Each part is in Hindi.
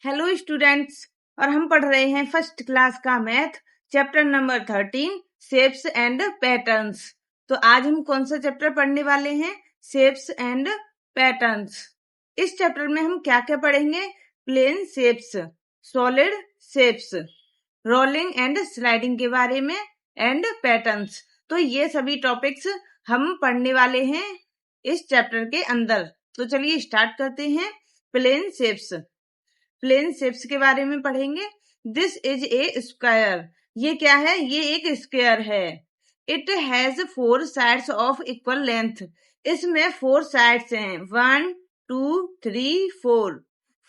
हेलो स्टूडेंट्स, और हम पढ़ रहे हैं फर्स्ट क्लास का math chapter number 13 shapes and patterns. तो आज हम कौन सा चैप्टर पढ़ने वाले हैं? Shapes and patterns. इस चैप्टर में हम क्या क्या पढ़ेंगे? Plane shapes, solid shapes, rolling and sliding के बारे में, एंड पैटर्न्स। तो ये सभी टॉपिक्स हम पढ़ने वाले हैं इस चैप्टर के अंदर। तो चलिए स्टार्ट करते हैं। प्लेन शेप्स, प्लेन शेप्स के बारे में पढ़ेंगे। This is a square. ये क्या है? ये एक स्क्वायर है। It has 4 sides of equal length. इसमें 4 साइड्स हैं, 1 2 3 4।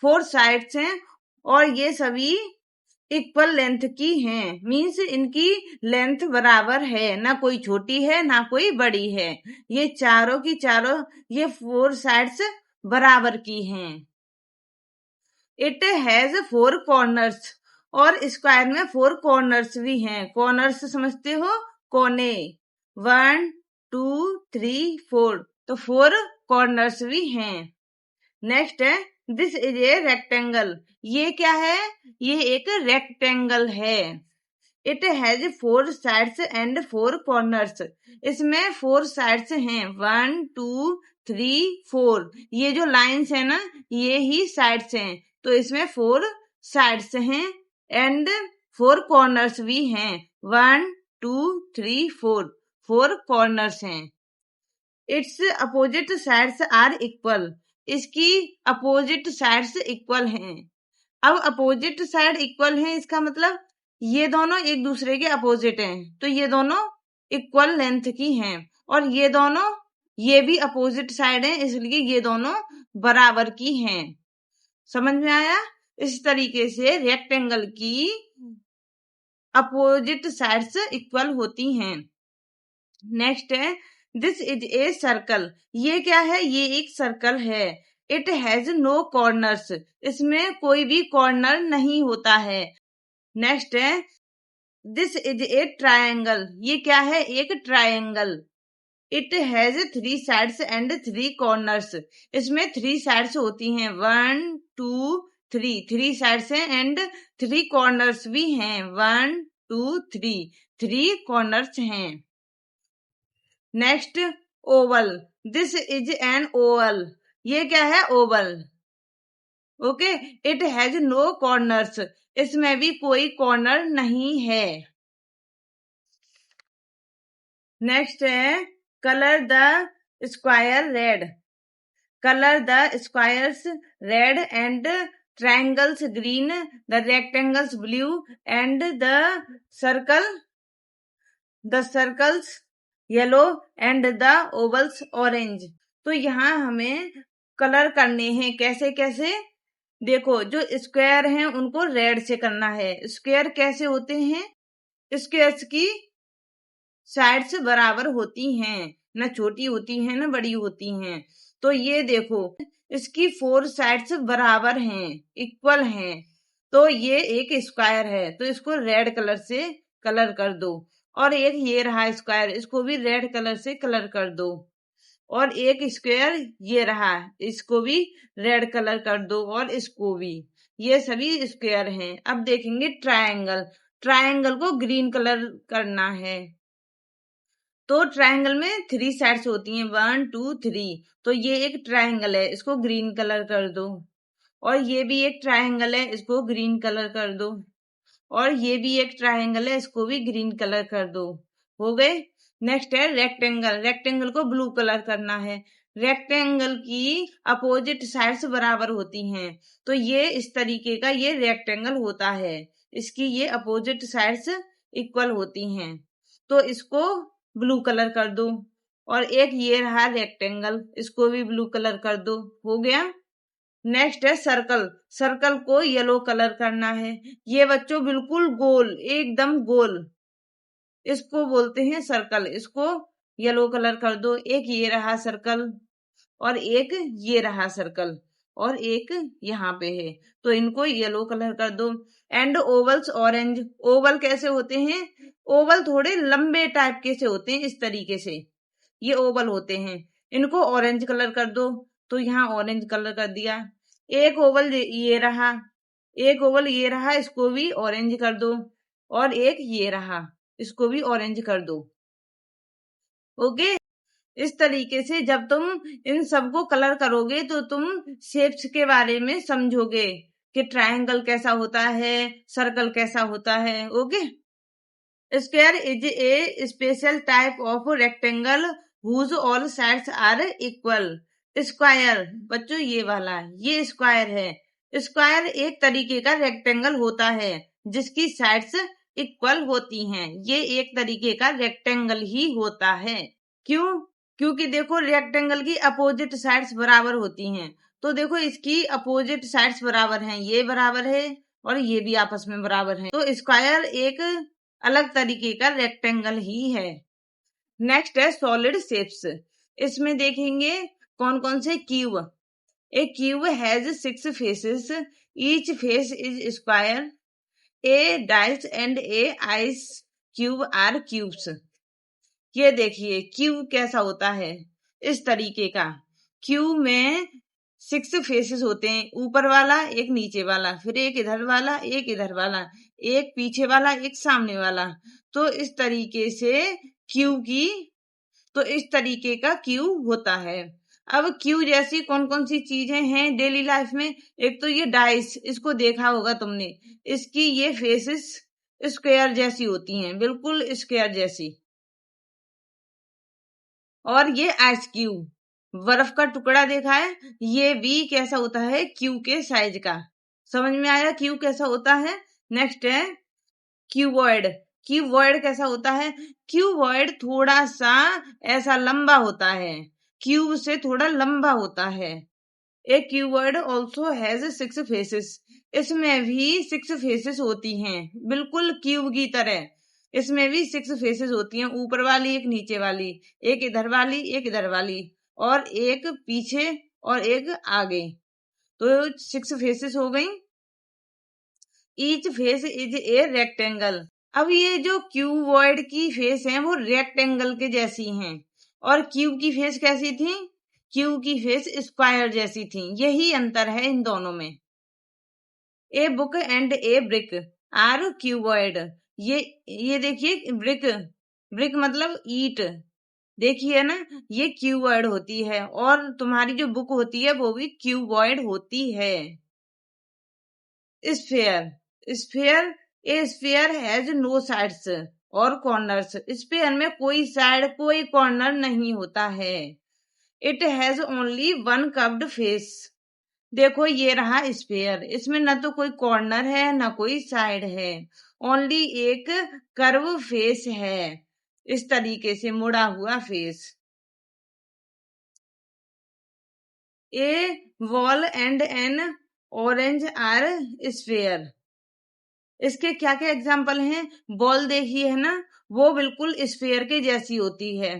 4 साइड्स हैं और ये सभी इक्वल लेंथ की हैं। मीन्स इनकी लेंथ बराबर है, ना कोई छोटी है ना कोई बड़ी है। ये चारों की चारों ये 4 साइड्स बराबर की हैं। It has 4 corners. और स्क्वायर में 4 कॉर्नर्स भी हैं। कॉर्नर्स समझते हो? कोने। 1 2 3 4। तो 4 कॉर्नर्स भी हैं। नेक्स्ट है दिस इज ए रेक्टेंगल। ये क्या है? ये एक रेक्टेंगल है। It has 4 sides and 4 corners. इसमें 4 साइड्स हैं, 1 2 3 4। ये जो लाइन्स है ना, ये ही साइड्स हैं। तो इसमें 4 साइड्स हैं एंड 4 कॉर्नर्स भी हैं, 1 2 3 4। 4 कॉर्नर्स हैं। It's opposite sides are equal. इसकी अपोजिट साइड्स इक्वल हैं। अब अपोजिट साइड इक्वल है, इसका मतलब ये दोनों एक दूसरे के अपोजिट हैं। तो ये दोनों इक्वल लेंथ की हैं और ये दोनों ये भी अपोजिट साइड हैं, इसलिए ये दोनों बराबर की हैं। समझ में आया? इस तरीके से रेक्टेंगल की अपोजिट साइड्स इक्वल होती हैं। नेक्स्ट है दिस इज ए सर्कल। ये क्या है? ये एक सर्कल है। It has no corners. इसमें कोई भी कॉर्नर नहीं होता है। नेक्स्ट है दिस इज ए ट्रायंगल। ये क्या है? एक triangle. It has 3 sides and 3 corners. इसमें 3 साइड्स होती हैं, 1 2 3। 3 साइड्स हैं एंड 3 कॉर्नर्स भी हैं, 1 2 3। 3 कॉर्नर्स हैं। Next oval. This is an oval. ये क्या है? Oval. Okay. It has no corners. इसमें भी कोई कॉर्नर नहीं है। नेक्स्ट है colour the square red. Colour the squares red and triangles green, the rectangles blue and the circles yellow and the ovals orange. तो यहाँ हमें कलर करने हैं। कैसे कैसे? देखो, जो स्क्वायर हैं उनको रेड से करना है। स्क्वायर कैसे होते हैं? स्क्वायर्स की साइड्स बराबर होती हैं, ना छोटी होती हैं ना बड़ी होती हैं। तो ये देखो, इसकी 4 साइड्स बराबर हैं, इक्वल हैं। तो ये एक स्क्वायर है, तो इसको रेड कलर से कलर कर दो। और एक ये रहा स्क्वायर, इसको भी रेड कलर से कलर कर दो। और एक स्क्वायर ये रहा, इसको भी रेड कलर कर दो और इसको भी। ये सभी स्क्वायर हैं। अब देखेंगे ट्रायंगल। ट्रायंगल को ग्रीन कलर करना है। तो ट्रायंगल में 3 साइड्स होती हैं, 1 2 3। तो ये एक ट्रायंगल है, इसको ग्रीन कलर कर दो। और ये भी एक ट्रायंगल है, इसको ग्रीन कलर कर दो। और ये भी एक ट्रायंगल है, इसको भी ग्रीन कलर कर दो। हो गए। नेक्स्ट है रेक्टेंगल। रेक्टेंगल को ब्लू कलर करना है। रेक्टेंगल की अपोजिट साइड्स बराबर होती हैं। तो ये इस तरीके का ये रेक्टेंगल होता है। इसकी ये अपोजिट साइड्स इक्वल होती हैं। तो इसको ब्लू कलर कर दो। और एक ये रहा रेक्टेंगल, इसको भी ब्लू कलर कर दो। हो गया। नेक्स्ट है सर्कल। सर्कल को येलो कलर करना है। ये बच्चों बिल्कुल गोल, एकदम गोल, इसको बोलते हैं सर्कल। इसको येलो कलर कर दो। एक ये रहा सर्कल और एक ये रहा सर्कल और एक यहाँ पे है, तो इनको येलो कलर कर दो। And vowels orange. ओवल कैसे होते हैं? ओवल थोड़े लंबे टाइप के से होते हैं, इस तरीके से ये ओवल होते हैं। इनको ऑरेंज कलर कर दो। तो यहाँ ऑरेंज कलर कर दिया। एक ओवल ये रहा, एक ओवल ये रहा, इसको भी ऑरेंज कर दो, और एक ये रहा, इसको भी ऑरेंज कर दो। ओके, इस तरीके से जब तुम इन सबको कलर करोगे तो तुम शेप्स के बारे में समझोगे कि ट्रायंगल कैसा होता है, सर्कल कैसा होता है। Okay, square is a special type of rectangle whose all sides are equal. Square बच्चों ये वाला, ये स्क्वायर है। स्क्वायर एक तरीके का रेक्टेंगल होता है जिसकी साइड्स इक्वल होती हैं। ये एक तरीके का रेक्टेंगल ही होता है। क्यों? क्योंकि देखो रेक्टेंगल की अपोजिट साइड्स बराबर होती हैं। तो देखो इसकी अपोजिट साइड्स बराबर हैं, ये बराबर है और ये भी आपस में बराबर है। तो स्क्वायर एक अलग तरीके का रेक्टेंगल ही है। नेक्स्ट है सॉलिड शेप्स। इसमें देखेंगे कौन कौन से। Cube, a cube has 6 faces, each face is square, a dice and a ice cube are cubes. ये देखिए क्यूब कैसा होता है, इस तरीके का। क्यूब में 6 फेसेस होते हैं, ऊपर वाला, एक नीचे वाला, फिर एक इधर वाला, एक इधर वाला, एक पीछे वाला, एक सामने वाला। तो इस तरीके से क्यूब की, तो इस तरीके का क्यूब होता है। अब क्यूब जैसी कौन कौन सी चीजें हैं डेली लाइफ में। एक तो ये डाइस, इसको देखा होगा तुमने, इसकी ये फेसेस स्क्वायर जैसी होती हैं, बिल्कुल स्क्वायर जैसी। और ये आइस क्यूब, बर्फ का टुकड़ा देखा है, ये भी कैसा होता है, क्यूब के साइज का। समझ में आया क्यूब कैसा होता है। नेक्स्ट है क्यूबॉइड। क्यूबॉइड कैसा होता है। क्यूबॉइड थोड़ा सा ऐसा लंबा होता है, क्यूब से थोड़ा लंबा होता है। एक क्यूबॉइड ऑल्सो हैज 6 फेसेस। इसमें भी 6 फेसेस होती हैं, बिल्कुल क्यूब की तरह। इसमें भी 6 फेसेस होती हैं, ऊपर वाली, एक नीचे वाली, एक इधर वाली, एक इधर वाली, और एक पीछे और एक आगे। तो 6 फेसेस हो गई। Each face is a rectangle. अब ये जो क्यूबॉइड की फेस है वो रेक्टेंगल के जैसी हैं, और क्यूब की फेस कैसी थी, क्यूब की फेस स्क्वायर जैसी थी। यही अंतर है इन दोनों में। A book and a brick are cuboid. ये देखिए ब्रिक, ब्रिक मतलब ईट, देखिए ना, ये क्यूबॉइड होती है, और तुम्हारी जो बुक होती है वो भी क्यूबॉइड होती है। Sphere, sphere, a sphere has no sides और कॉर्नर्स। स्फेयर में कोई साइड कोई कॉर्नर नहीं होता है। It has only one curved face. देखो ये रहा स्फेयर, इसमें ना तो कोई कॉर्नर है ना कोई साइड है, ओनली एक कर्व फेस है, इस तरीके से मुड़ा हुआ face. A ball and an orange are sphere. इसके क्या क्या एग्जाम्पल हैं। बॉल देखी है ना, वो बिल्कुल स्फेयर के जैसी होती है,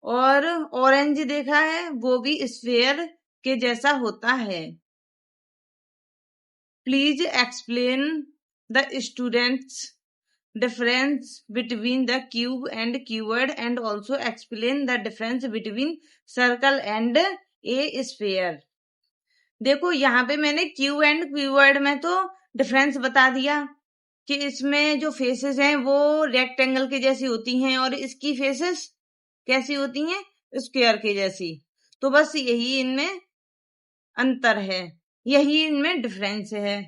और ऑरेंज देखा है, वो भी स्फेयर के जैसा होता है। Please explain the students difference between the cube and cuboid and also explain the difference between circle and A sphere. देखो यहाँ पे मैंने क्यूब एंड क्यूबॉइड में तो डिफरेंस बता दिया कि इसमें जो फेसेस हैं वो रेक्टेंगल के जैसी होती हैं, और इसकी फेसेस कैसी होती हैं, स्क्वायर के जैसी। तो बस यही इनमें अंतर है, यही इनमें डिफरेंस है।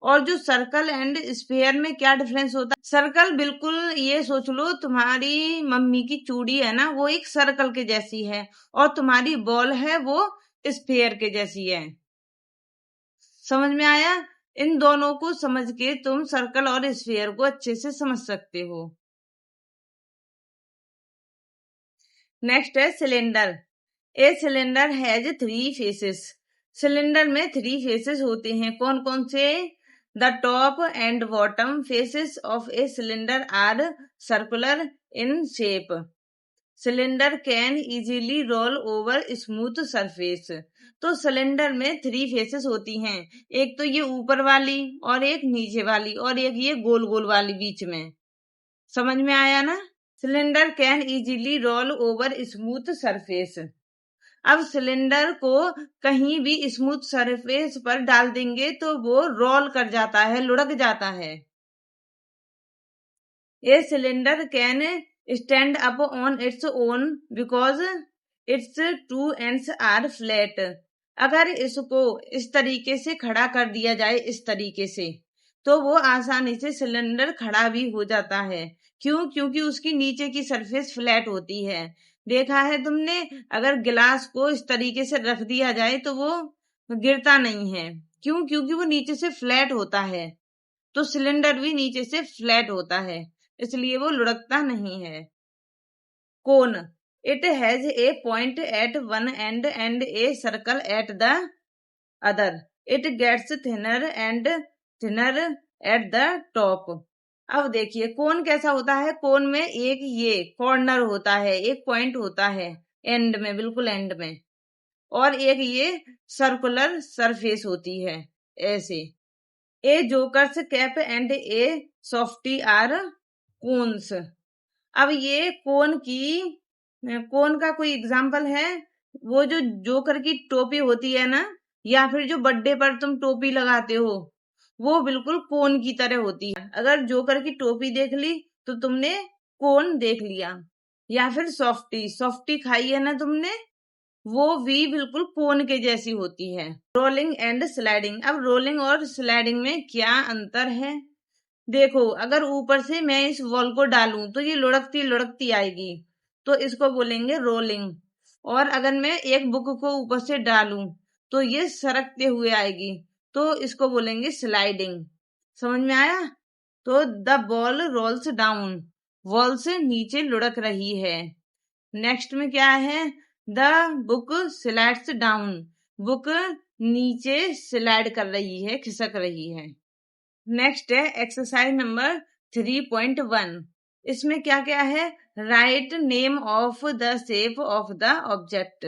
और जो सर्कल एंड स्फेयर में क्या डिफरेंस होता है। सर्कल बिल्कुल ये सोच लो, तुम्हारी मम्मी की चूड़ी है ना, वो एक सर्कल के जैसी है, और तुम्हारी बॉल है वो स्फेयर के जैसी है। समझ में आया। इन दोनों को समझ के तुम सर्कल और स्फीयर को अच्छे से समझ सकते हो। नेक्स्ट है cylinder. A cylinder has 3 faces. Cylinder में 3 फेसेस होते हैं, कौन कौन से। The top and bottom faces of a cylinder are circular in shape. Cylinder can easily roll over smooth surface. तो सिलेंडर में 3 फेसेस होती हैं, एक तो ये ऊपर वाली, और एक नीचे वाली, और एक ये गोल गोल वाली बीच में। समझ में आया ना। Cylinder can easily roll over smooth surface. अब सिलेंडर को कहीं भी स्मूथ सरफेस पर डाल देंगे तो वो रोल कर जाता है, लुढ़क जाता है। A cylinder can stand up on its own because its two ends are flat. अगर इसको इस तरीके से खड़ा कर दिया जाए, इस तरीके से, तो वो आसानी से सिलेंडर खड़ा भी हो जाता है। क्यों? क्योंकि उसकी नीचे की सरफेस फ्लैट होती है। देखा है तुमने, अगर गिलास को इस तरीके से रख दिया जाए तो वो गिरता नहीं है। क्यों? क्योंकि वो नीचे से फ्लैट होता है। तो सिलेंडर भी नीचे से फ्लैट होता है, इसलिए वो लुढ़कता नहीं है। Cone, it has a point at one and a circle at the other. It gets thinner and thinner at the top. अब देखिए कोन कैसा होता है। कोन में एक ये कॉर्नर होता है, एक पॉइंट होता है एंड में, बिल्कुल एंड में, और एक ये सर्कुलर सरफेस होती है ऐसे। A joker's cap and a softy are cones. अब ये कोन का कोई एग्जाम्पल है? वो जो जोकर की टोपी होती है ना, या फिर जो बर्थडे पर तुम टोपी लगाते हो, वो बिल्कुल कोन की तरह होती है। अगर जोकर की टोपी देख ली तो तुमने कोन देख लिया। या फिर सॉफ्टी, सॉफ्टी खाई है ना तुमने, वो भी बिल्कुल कोन के जैसी होती है। Rolling and sliding. अब रोलिंग और स्लाइडिंग में क्या अंतर है? देखो, अगर ऊपर से मैं इस बॉल को डालूं तो ये लुढ़कती लुढ़कती आएगी, तो इसको बोलेंगे रोलिंग। और अगर मैं एक बुक को ऊपर से डालूं तो ये सरकते हुए आएगी, तो इसको बोलेंगे स्लाइडिंग। समझ में आया? तो the ball rolls down, ball से नीचे लुढ़क रही है। नेक्स्ट में क्या है? The book slides down, book नीचे स्लाइड कर रही है, खिसक रही है। नेक्स्ट है एक्सरसाइज नंबर 3.1। इसमें क्या क्या है? Write name of the shape of the object.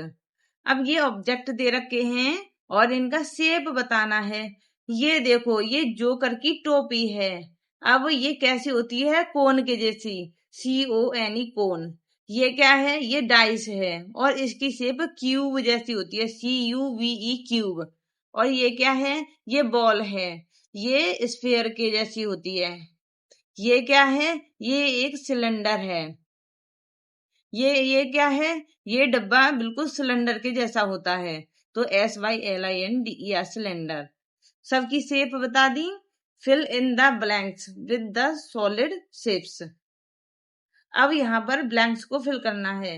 अब ये ऑब्जेक्ट दे रखे हैं और इनका शेप बताना है। ये देखो, ये जोकर की टोपी है। अब ये कैसी होती है? कोन के जैसी, CONE कोन। ये क्या है? ये डाइस है और इसकी शेप क्यूब जैसी होती है, CUBE क्यूब। और ये क्या है? ये बॉल है, ये स्फीयर के जैसी होती है। ये क्या है? ये एक सिलेंडर है। ये क्या है? ये डब्बा बिल्कुल सिलेंडर के जैसा होता है, तो SYLINDER सिलेंडर। सबकी शेप बता दी। Fill in the blanks with the solid shapes. अब यहाँ पर ब्लैंक्स को फिल करना है।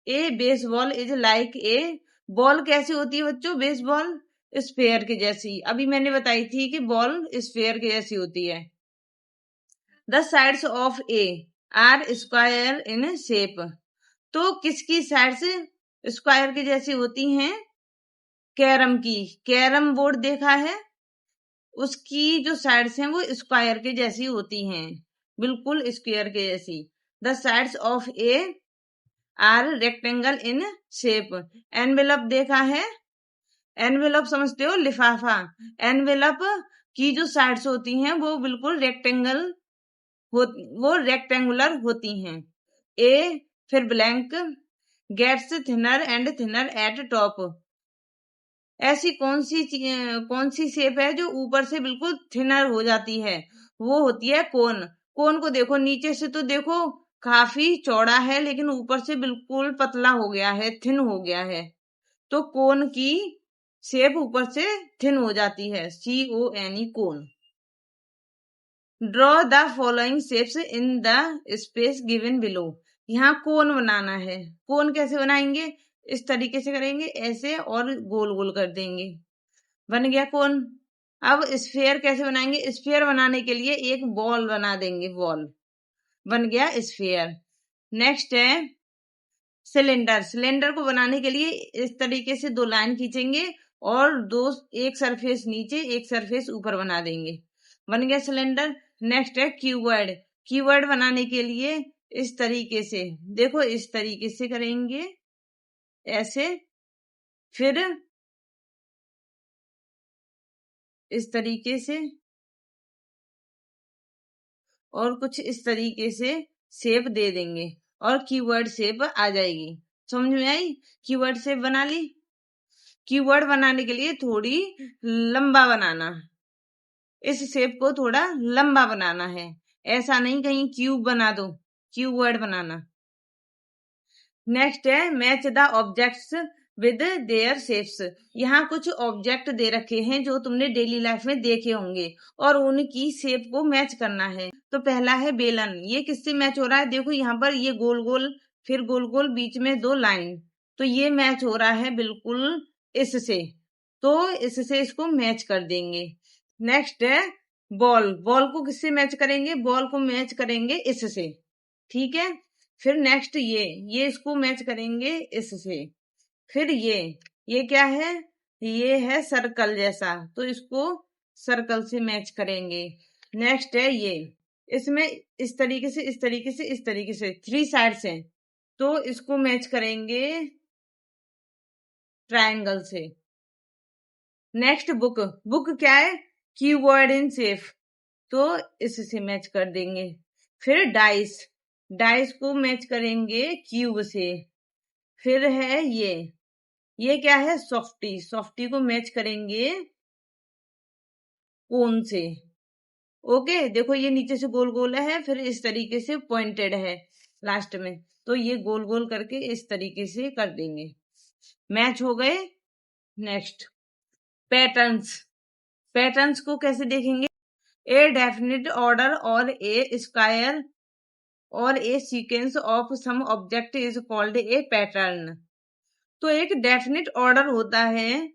A baseball is like a, ball कैसी होती है बच्चों? बेसबॉल स्फेयर के जैसी। अभी मैंने बताई थी कि बॉल स्फेयर के जैसी होती है। The sides of a are square in shape, तो किसकी साइड्स स्क्वायर की जैसी होती हैं? कैरम की। कैरम बोर्ड देखा है, उसकी जो साइड्स हैं वो स्क्वायर के जैसी होती हैं, बिल्कुल स्क्वायर के जैसी। The sides of a are rectangle in shape. Envelope देखा है? एनवेलप समझते हो? लिफाफा। एनवेलप की जो साइड्स होती हैं वो बिल्कुल वो रेक्टेंगुलर होती हैं। ए फिर blank, gets thinner and thinner at top. ऐसी कौन सी शेप है जो ऊपर से बिल्कुल थिनर हो जाती है? वो होती है कोन। कोन को देखो, नीचे से तो देखो काफी चौड़ा है, लेकिन ऊपर से बिल्कुल पतला हो गया है, थिन हो गया है। तो कोन की शेप ऊपर से थिन हो जाती है, CONE cone. Draw the following shapes in the space given below. यहाँ कोन बनाना है। कोन कैसे बनाएंगे? इस तरीके से करेंगे, ऐसे, और गोल गोल कर देंगे, बन गया कोन। अब स्फेयर कैसे बनाएंगे? स्फेयर बनाने के लिए एक बॉल बना देंगे, बॉल, बन गया स्फेयर। नेक्स्ट है सिलेंडर। सिलेंडर को बनाने के लिए इस तरीके से दो लाइन खींचेंगे और एक सरफेस नीचे एक सरफेस ऊपर बना देंगे, बन गया सिलेंडर। नेक्स्ट है क्यूबॉइड। क्यूबॉइड बनाने के लिए इस तरीके से देखो, इस तरीके से करेंगे ऐसे, फिर इस तरीके से, और कुछ इस तरीके से शेप दे देंगे और कीवर्ड शेप आ जाएगी। समझ में आई? कीवर्ड शेप बना ली। कीवर्ड बनाने के लिए थोड़ी लंबा बनाना, इस शेप को थोड़ा लंबा बनाना है, ऐसा नहीं कहीं क्यूब बना दो, कीवर्ड बनाना। नेक्स्ट है match the objects with their shapes. यहाँ कुछ ऑब्जेक्ट दे रखे हैं जो तुमने डेली लाइफ में देखे होंगे और उनकी शेप को मैच करना है। तो पहला है बेलन, ये किससे मैच हो रहा है? देखो यहाँ पर ये गोल गोल, फिर गोल गोल, बीच में 2 लाइन, तो ये मैच हो रहा है बिल्कुल इससे, तो इससे इसको मैच कर देंगे। नेक्स्ट है बॉल, बॉल को किससे मैच करेंगे? बॉल को मैच करेंगे इससे, ठीक है। फिर नेक्स्ट ये इसको मैच करेंगे इससे। फिर ये क्या है? ये है सर्कल जैसा, तो इसको सर्कल से मैच करेंगे। नेक्स्ट है ये, इसमें इस तरीके से, इस तरीके से, इस तरीके से 3 साइड्स हैं, तो इसको मैच करेंगे ट्रायंगल से। नेक्स्ट बुक, बुक क्या है? कीवर्ड इन शेप, तो इससे मैच कर देंगे। फिर डाइस, डाइस को मैच करेंगे क्यूब से। फिर है ये क्या है? सॉफ्टी, सॉफ्टी को मैच करेंगे कोन से। ओके, देखो ये नीचे से गोल गोल है, फिर इस तरीके से पॉइंटेड है लास्ट में, तो ये गोल गोल करके इस तरीके से कर देंगे, मैच हो गए। नेक्स्ट पैटर्न्स, पैटर्न्स को कैसे देखेंगे? ए डेफिनेट ऑर्डर और ए स्क्वायर और a sequence of some object is called a pattern. तो एक डेफिनेट ऑर्डर होता है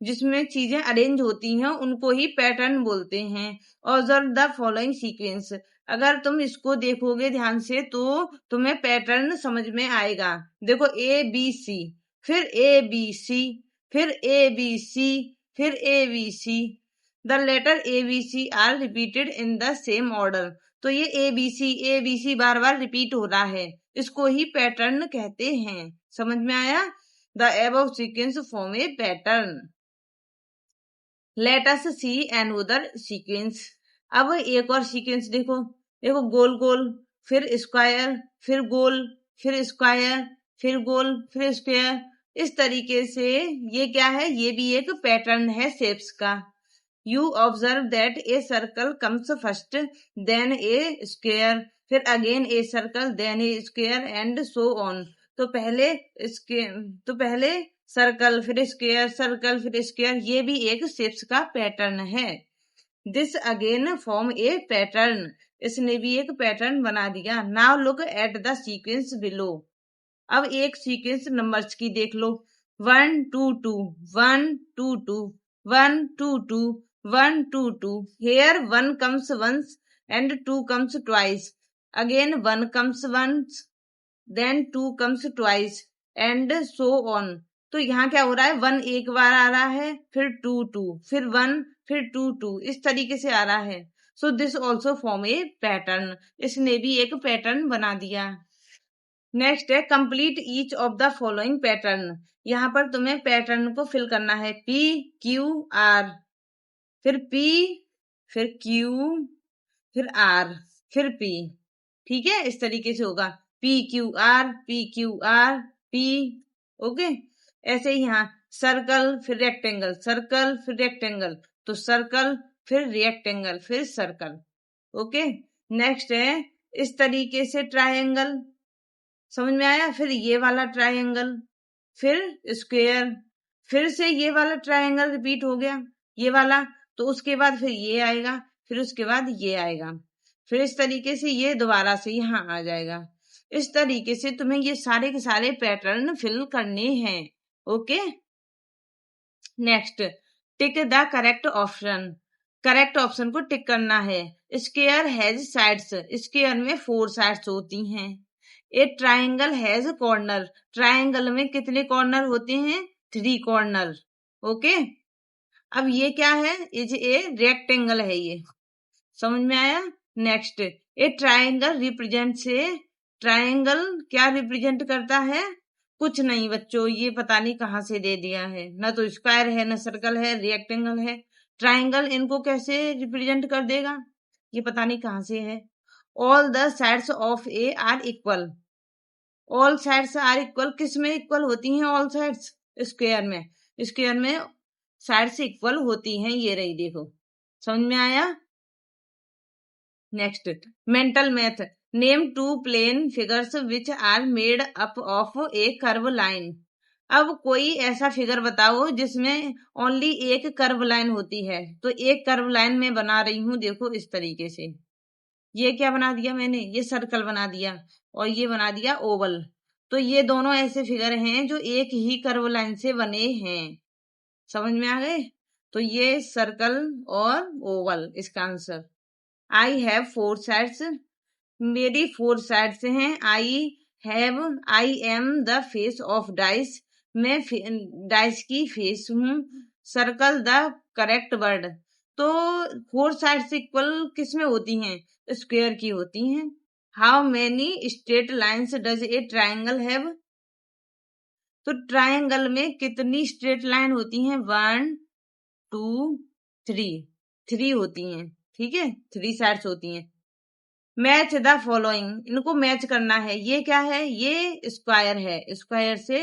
जिसमें चीजें अरेंज होती हैं, उनको ही पैटर्न बोलते हैं। ऑब्जर्व द फॉलोइंग सीक्वेंस, अगर तुम इसको देखोगे ध्यान से तो तुम्हें पैटर्न समझ में आएगा। देखो ए बी सी, फिर ए बी सी, फिर ए बी सी, फिर A B C, the letter A B C are repeated in the same order. तो ये ए बी सी बार बार रिपीट हो रहा है, इसको ही पैटर्न कहते हैं। समझ में आया? The above sequence form a pattern. Let us see another sequence. अब एक और सीक्वेंस देखो, देखो गोल गोल, फिर स्क्वायर, फिर गोल, फिर स्क्वायर, फिर गोल, फिर स्क्वायर, इस तरीके से ये क्या है? ये भी एक पैटर्न है शेप्स का। You observe that a circle comes first, then a square, फिर again a circle, then a square and so on. तो पहले सर्कल, फिर स्क्वायर, सर्कल, फिर स्क्वायर, ये भी एक शेप्स का पैटर्न है। This again form A pattern, इसने भी एक पैटर्न बना दिया। Now look at the sequence below. अब एक सीक्वेंस नंबर्स की देख लो, 1 2 2 1 2 2 1 2 2 1 2 2। Here 1 comes once and 2 comes twice. Again 1 comes once, then 2 comes twice and so on. तो यहाँ क्या हो रहा है? 1 एक बार आ रहा है, फिर 2 2, फिर 1, फिर 2 2, इस तरीके से आ रहा है। So this also form a pattern, इसने भी एक पैटर्न बना दिया। नेक्स्ट है complete each of the following pattern. यहाँ पर तुम्हें पैटर्न को फिल करना है, पी क्यू आर, फिर पी, फिर क्यू, फिर आर, फिर पी, ठीक है, इस तरीके से होगा P Q R, P Q R, P. Okay, ऐसे ही यहाँ सर्कल, फिर रेक्टेंगल, सर्कल, फिर रेक्टेंगल, तो सर्कल, फिर रेक्टेंगल, फिर सर्कल। ओके, नेक्स्ट है इस तरीके से ट्रायंगल, समझ में आया? फिर ये वाला ट्रायंगल, फिर स्क्वायर, फिर से ये वाला ट्रायंगल रिपीट हो गया, ये वाला, तो उसके बाद फिर ये आएगा, फिर उसके बाद ये आएगा, फिर इस तरीके से ये दोबारा से यहाँ आ जाएगा। इस तरीके से तुम्हें ये सारे के सारे पैटर्न फिल करने हैं। Okay, next tick the correct option, correct option को टिक करना है। स्क्वायर हैज साइड्स, स्क्वायर में 4 साइड्स होती हैं। ए ट्राइंगल हैज कॉर्नर, ट्राइंगल में कितने कॉर्नर होते हैं? 3 कॉर्नर। ओके, अब ये क्या है? ए रेक्टेंगल है, ये समझ में आया? नेक्स्ट ए ट्राइंगल रिप्रेजेंट से, ट्राइंगल क्या रिप्रेजेंट करता है? कुछ नहीं बच्चों, ये पता नहीं कहाँ से दे दिया है, ना तो स्क्वायर है, ना सर्कल है, रेक्टेंगल है। ट्राइंगल इनको कैसे रिप्रेजेंट कर देगा? ये पता नहीं कहाँ से है। All the sides of a are equal, all sides are equal, किस में इक्वल होती हैं ऑल साइड्स? स्क्वायर में। स्क्वायर में साइड्स इक्वल होती हैं, ये रही देखो, समझ में आया? Next, mental math. Name two plane figures which are made up of a curve line. अब कोई ऐसा फिगर बताओ जिसमें ओनली एक कर्व लाइन होती है। तो एक कर्व लाइन में बना रही हूं, देखो इस तरीके से। ये क्या बना दिया मैंने? ये सर्कल बना दिया और ये बना दिया ओवल। तो ये दोनों ऐसे फिगर हैं जो एक ही कर्व लाइन से बने हैं। समझ में आ गए? तो ये सर्कल और ओवल इसका आंसर। आई हैव 4 साइड्स, मेरी 4 साइड्स हैं। I am the face of dice, मैं डाइस की फेस हूँ। Circle the correct word. तो 4 साइड्स इक्वल किस में होती हैं? स्क्वायर की होती हैं। How many straight lines does a triangle have? तो ट्राइंगल में कितनी स्ट्रेट लाइन होती हैं? 1 2 3 होती हैं। ठीक है, 3 साइड्स होती हैं। मैच द फॉलोइंग, इनको मैच करना है। ये क्या है? ये स्क्वायर है, स्क्वायर से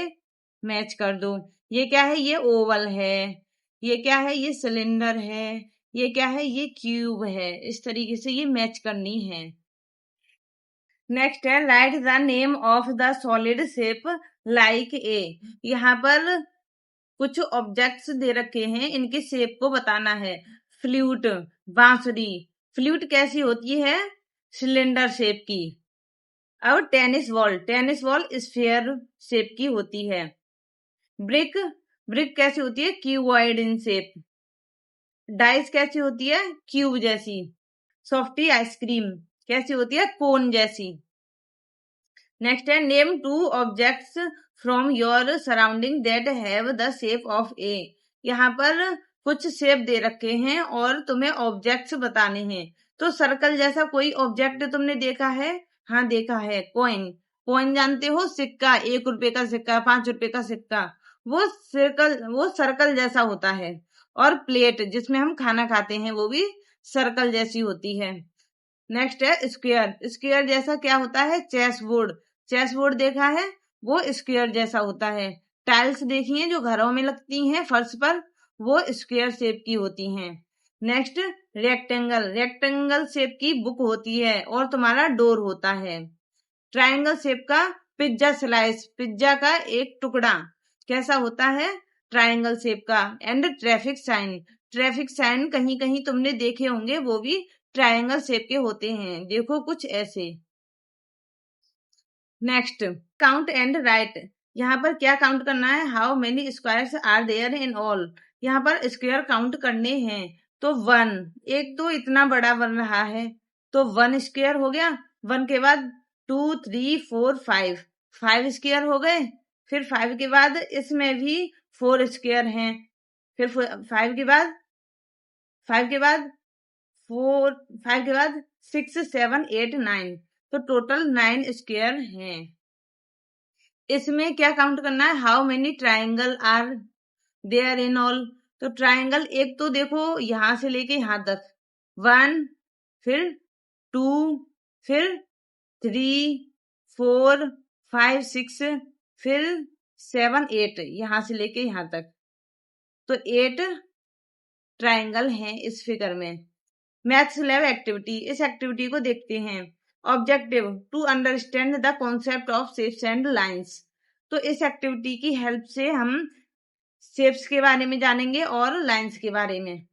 मैच कर दो। ये क्या है? ये ओवल है। ये क्या है? ये सिलेंडर है। ये क्या है? ये क्यूब है। इस तरीके से ये मैच करनी है। नेक्स्ट है, right the name of the solid shape like a. यहाँ पर कुछ ऑब्जेक्ट्स दे रखे हैं, इनके शेप को बताना है। फ्लूट, बांसुरी। फ्लूट कैसी होती है? सिलेंडर शेप की। अब टेनिस बॉल स्फीयर शेप की होती है। ब्रिक, ब्रिक कैसी होती है? Cuboid in shape. डाइस कैसी होती है? क्यूब जैसी। सॉफ्टी आइसक्रीम कैसी होती है? कोन जैसी। नेक्स्ट है, name 2 objects from your surrounding that have the shape of a. यहाँ पर कुछ शेप दे रखे हैं और तुम्हें ऑब्जेक्ट्स बताने हैं। तो सर्कल जैसा कोई ऑब्जेक्ट तुमने देखा है? हाँ देखा है, कॉइन। कॉइन जानते हो? सिक्का, 1 रुपए का सिक्का, 5 रुपए का सिक्का। वो सर्कल जैसा होता है। और प्लेट जिसमें हम खाना खाते हैं वो भी सर्कल जैसी होती है। नेक्स्ट है स्क्वायर, स्क्वायर जैसा क्या होता है? चेस बोर्ड, चेस बोर्ड देखा है? वो स्क्वायर जैसा होता है। टाइल्स देखिए जो घरों में लगती हैं फर्श पर, वो स्क्वायर शेप की होती हैं। नेक्स्ट, रेक्टेंगल, रेक्टेंगल शेप की बुक होती है और तुम्हारा डोर होता है। ट्राइंगल शेप का पिज्जा स्लाइस, पिज्जा का एक टुकड़ा कैसा होता है? ट्राइंगल शेप का। And traffic sign, traffic sign कहीं कहीं तुमने देखे होंगे, वो भी ट्राइंगल शेप के होते हैं। देखो कुछ ऐसे। Next, count and write. यहाँ पर क्या काउंट करना है? How many squares are there in all. यहाँ पर स्क्वायर काउंट करने हैं। तो 1, एक तो इतना बड़ा बन रहा है, तो 1 स्क्वायर हो गया। 1 के बाद 2 3 4 5 स्क्वायर हो गए। फिर 5 के बाद इसमें भी 4 स्क्वायर हैं। फिर 5 के बाद 5 के बाद 6 7 8 9, तो टोटल 9 स्क्वायर हैं। इसमें क्या काउंट करना है? How many triangle are there in all. तो ट्राइंगल एक तो देखो यहां से लेके यहां तक 1, फिर 2, फिर 3 4 5 6, फिर 7 8, यहां से लेके यहां तक। तो 8 ट्राइंगल हैं इस फिगर में। मैथ्स लैब एक्टिविटी, इस एक्टिविटी को देखते हैं। Objective to understand the concept of shapes and lines. तो इस एक्टिविटी की हेल्प से हम शेप्स के बारे में जानेंगे और लाइंस के बारे में।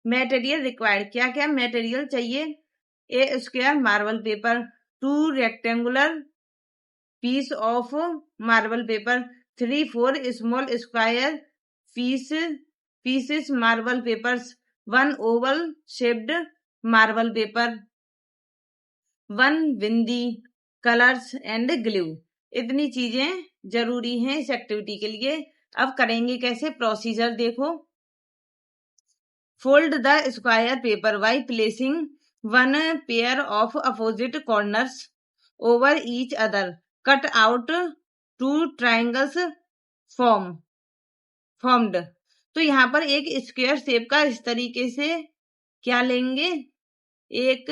मटेरियल रिक्वायर्ड, क्या क्या मटेरियल चाहिए? A square marble paper, 2 rectangular piece of marble paper, 3 4 small square pieces marble papers, 1 oval shaped marble paper, 1 bindi, colours and glue. इतनी चीजें जरूरी हैं इस एक्टिविटी के लिए। अब करेंगे कैसे? प्रोसीजर देखो। Fold the square paper by placing 1 pair of opposite corners over each other. Cut out 2 triangles formed. तो यहाँ पर एक स्क्वायर शेप का इस तरीके से क्या लेंगे? एक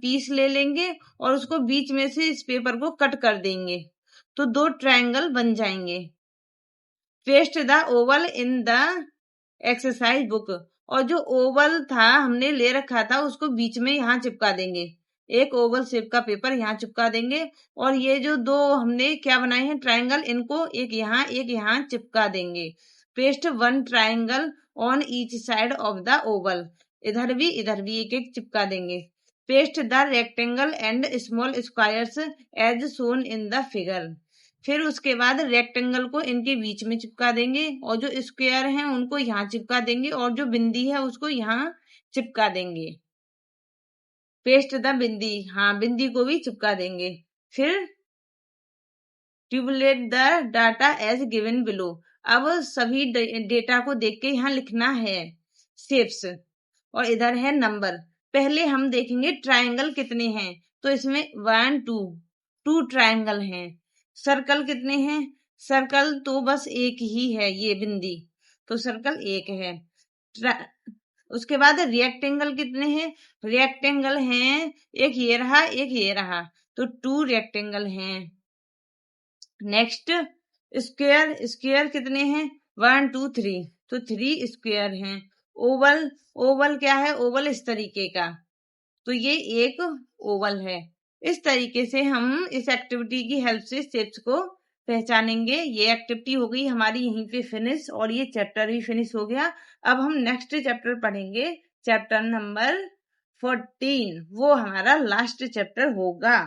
पीस ले लेंगे और उसको बीच में से इस पेपर को कट कर देंगे। तो 2 ट्रायंगल बन जाएंगे। Paste the oval in the exercise book, और जो ओवल था हमने ले रखा था उसको बीच में यहाँ चिपका देंगे। एक ओवल शेप का पेपर यहाँ चिपका देंगे, और ये जो 2 हमने क्या बनाए हैं ट्रायंगल, इनको एक यहाँ चिपका देंगे। Paste 1 triangle on each side of the oval, इधर भी एक एक चिपका देंगे। Paste the rectangle and small squares as shown in the figure, फिर उसके बाद रेक्टेंगल को इनके बीच में चिपका देंगे, और जो स्क्वायर हैं उनको यहाँ चिपका देंगे, और जो बिंदी है उसको यहाँ चिपका देंगे। पेस्ट द बिंदी, हाँ बिंदी को भी चिपका देंगे। फिर tabulate the data as given below, अब सभी डेटा को देख के यहाँ लिखना है शेप्स, और इधर है नंबर। पहले हम देखेंगे ट्रायंगल कितने हैं, तो इसमें 1 2 ट्रायंगल हैं। सर्कल कितने हैं, सर्कल तो बस एक ही है, ये बिंदी, तो सर्कल एक है। उसके बाद रेक्टेंगल कितने हैं, रेक्टेंगल हैं एक ये रहा, तो 2 रेक्टेंगल हैं। नेक्स्ट स्क्वायर कितने हैं, 1 2 3, तो 3 स्क्वायर हैं। ओवल क्या है, ओवल इस तरीके का, तो ये एक ओवल है। इस तरीके से हम इस एक्टिविटी की हेल्प से शेप्स को पहचानेंगे। ये एक्टिविटी हो गई हमारी यहीं पे फिनिश, और ये चैप्टर भी फिनिश हो गया। अब हम नेक्स्ट चैप्टर पढ़ेंगे, चैप्टर नंबर 14, वो हमारा लास्ट चैप्टर होगा।